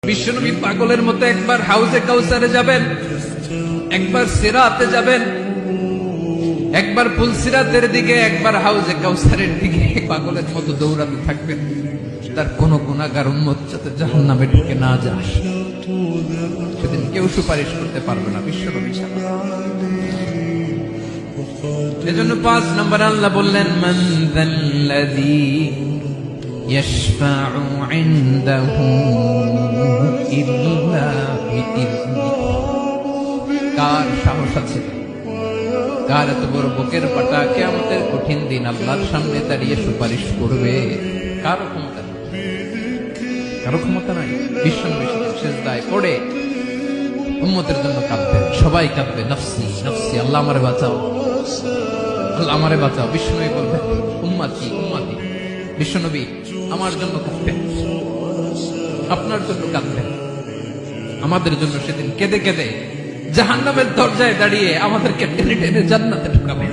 বিশ্বনবী পাগলের মতো একবার হাউজে কাউসারে যাবেন, একবার সিরাতে যাবেন, একবার পুলসিরাতের দিকে, একবার হাউজে কাউসারের দিকে পাগলের মতো দৌড়াতে থাকবেন। তার কোন গুনাহগার উম্মত যাতে জাহান্নামে ঢুকে না যায়, সেদিন কেউ সুপারিশ করতে পারবে না বিশ্বনবী ছাড়া। এজন্য ৫ নম্বর আল্লাহ বললেন, মান যাল্লাযী ইয়াশফাউ ইনদাহু ইল্লা বিইযনিহি। কার সাহস আছে, কার এত বড় বুকের পাটা কিয়ামতের কঠিন দিন আল্লাহর সামনে দাঁড়িয়ে সুপারিশ করবে? কারো ক্ষমতা নেই, কারো ক্ষমতা নাই। বিশ্বনবী সিজদায় পড়ে উম্মতের জন্য কাঁদবেন, সবাই কাঁদবে, নফসি নফসি, আল্লাহ আমারে বাঁচাও, আল্লাহ আমারে বাঁচাও। বিশ্বনবী বলবেন, উম্মতি উম্মতি। বিশ্বনবী আমার জন্য কাঁদবেন, আপনার জন্য কাঁদবেন, আমাদের জন্য সেদিন কেঁদে কেঁদে জাহান্নামের দরজায় দাঁড়িয়ে আমাদেরকে টেনে টেনে জান্নাতে ঢুকাবে।